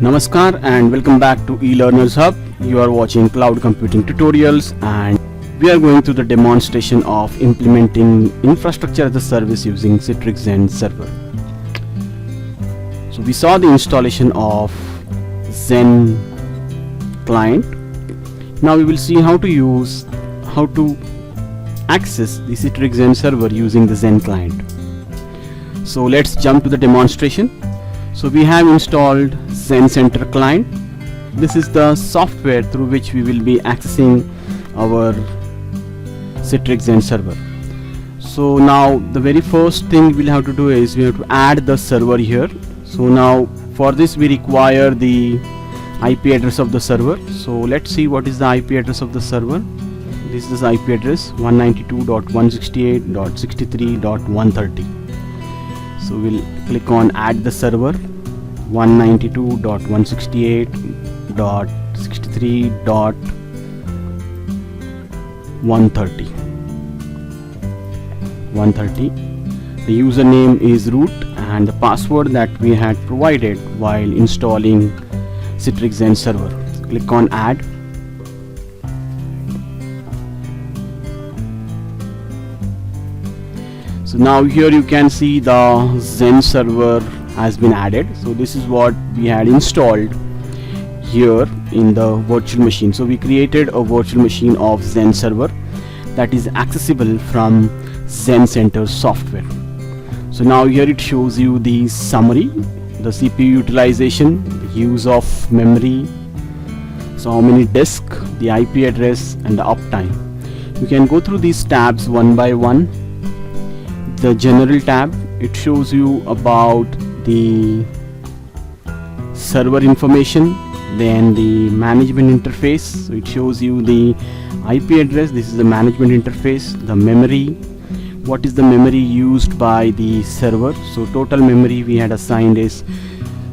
Namaskar and welcome back to eLearners Hub. You are watching cloud computing tutorials and we are going through the demonstration of implementing infrastructure as a service using Citrix Zen Server. So we saw the installation of Zen client. Now we will see how to access the Citrix Zen Server using the Zen client. So let's jump to the demonstration. So we have installed Zen Center client. This is the software through which we will be accessing our Citrix Zen server. So now the very first thing we'll have to do is we have to add the server here. So now for this we require the IP address of the server. So let's see what is the IP address of the server. This is the IP address 192.168.63.130. So we'll click on add the server 192.168.63.130. The username is root and the password that we had provided while installing Citrix Zen server. Click on add. So now here you can see the Zen server has been added. So this is what we had installed here in the virtual machine. So we created a virtual machine of Zen server that is accessible from Zen Center software. So now here it shows you the summary, the CPU utilization, the use of memory, so how many disks, the IP address and the uptime. You can go through these tabs one by one. The general tab, it shows you about the server information, then the management interface. So it shows you the IP address, this is the management interface, the memory, what is the memory used by the server. So total memory we had assigned is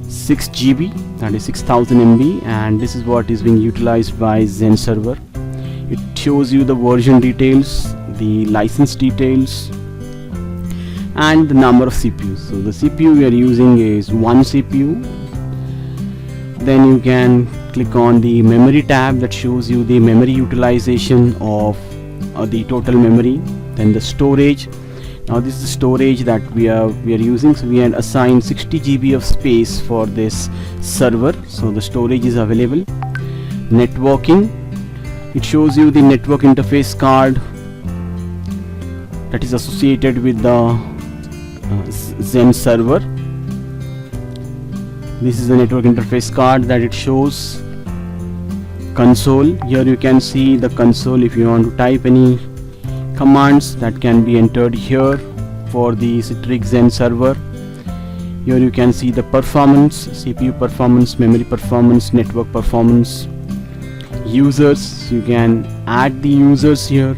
6 GB, that is 6000 MB, and this is what is being utilized by Zen server. It shows you the version details, the license details, and the number of CPUs. So the CPU we are using is one CPU. Then you can click on the memory tab that shows you the memory utilization of the total memory. Then the storage. Now this is the storage that we are using. So we had assigned 60 GB of space for this server. So the storage is available. Networking. It shows you the network interface card that is associated with the Zen server. This is the network interface card that it shows. Console, here you can see the console. If you want to type any commands, that can be entered here for the Citrix Zen server. Here you can see the performance, CPU performance, memory performance, network performance, users. You can add the users here,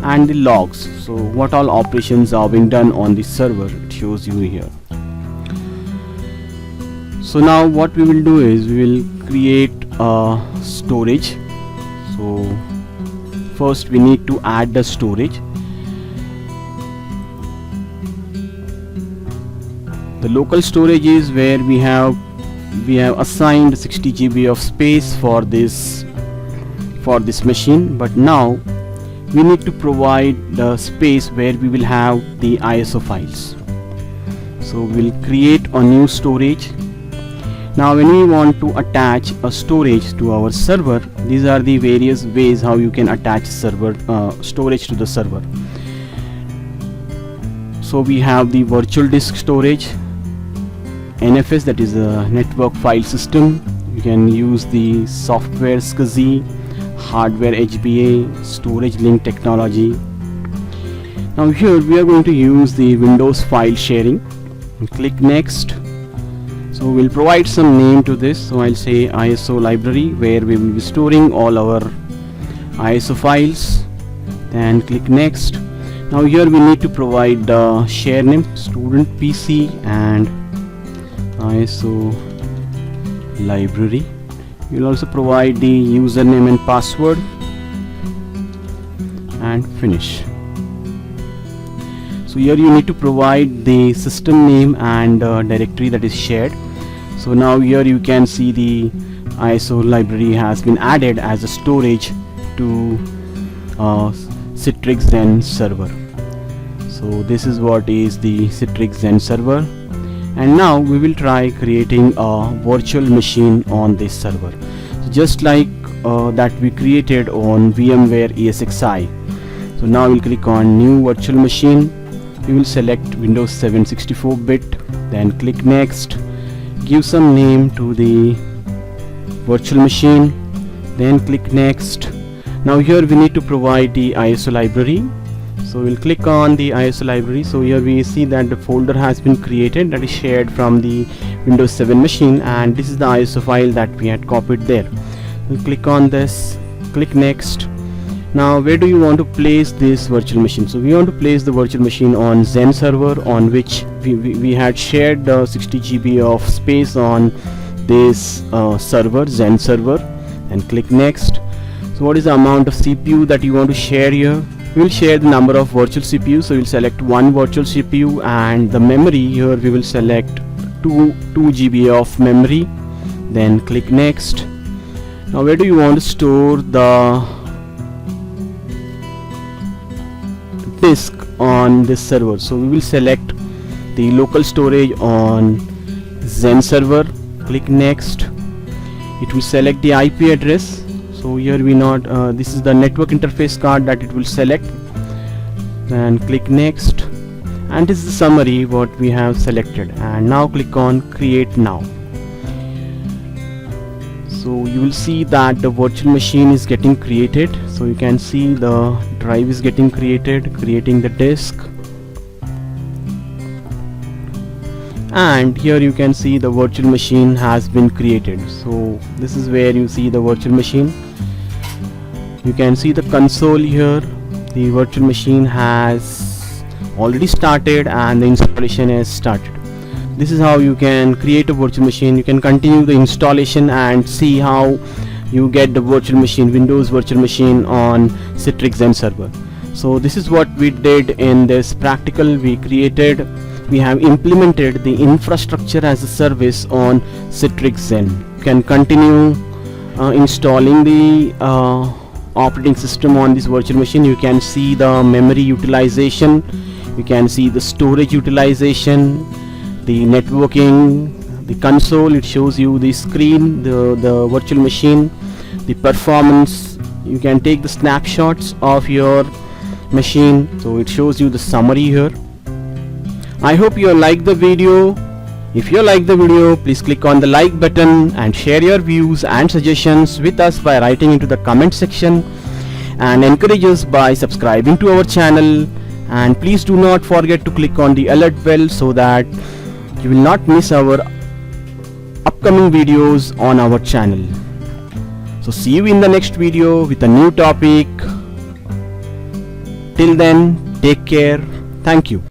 and the logs. So what all operations are being done on the server, it shows you here. So now what we will do is we will create a storage. So first we need to add the storage. The local storage is where we have assigned 60 GB of space for this machine, but now we need to provide the space where we will have the ISO files. So we'll create a new storage. Now when we want to attach a storage to our server, these are the various ways how you can attach storage to the server. So we have the virtual disk storage, NFS, that is a network file system. You can use the software SCSI, hardware HBA, storage link technology. Now here we are going to use the Windows file sharing. Click next. So we'll provide some name to this. So I'll say ISO library, where we will be storing all our ISO files. Then click next. Now here we need to provide the share name, student PC and ISO library. You'll also provide the username and password and finish. So here you need to provide the system name and directory that is shared. So now here you can see the ISO library has been added as a storage to Citrix Zen server. So this is what is the Citrix Zen server, and now we will try creating a virtual machine on this server. So just like that we created on VMware ESXi. So now we'll click on new virtual machine. We will select Windows 7 64-bit, then click next, give some name to the virtual machine, then click next. Now here we need to provide the ISO library, so we'll click on the ISO library. So here we see that the folder has been created that is shared from the Windows 7 machine, and this is the ISO file that we had copied there. We'll click on this, click next. Now where do you want to place this virtual machine? So we want to place the virtual machine on Zen server, on which we had shared 60 GB of space on this server, Zen server, and click next. So what is the amount of CPU that you want to share here? We will share the number of virtual CPUs, so we'll select one virtual CPU, and the memory here we will select 2 GB of memory, then click next. Now where do you want to store the disk on this server? So we will select the local storage on Zen server, click next. It will select the IP address. So here we not this is the network interface card that it will select, then click next, and this is the summary what we have selected, and now click on create now. So you will see that the virtual machine is getting created. So you can see the drive is getting created, creating the disk, and here you can see the virtual machine has been created. So this is where you see the virtual machine. You can see the console here. The virtual machine has already started and the installation has started. This is how you can create a virtual machine. You can continue the installation and see how you get the virtual machine, Windows virtual machine on Citrix Zen server. So this is what we did in this practical. We have implemented the infrastructure as a service on Citrix Zen. You can continue installing the operating system on this virtual machine. You can see the memory utilization, you can see the storage utilization, the networking, the console. It shows you the screen, the virtual machine, the performance. You can take the snapshots of your machine, so it shows you the summary here. I hope you like the video. If you like the video, please click on the like button and share your views and suggestions with us by writing into the comment section, and encourage us by subscribing to our channel, and please do not forget to click on the alert bell so that you will not miss our upcoming videos on our channel. So see you in the next video with a new topic. Till then, take care. Thank you.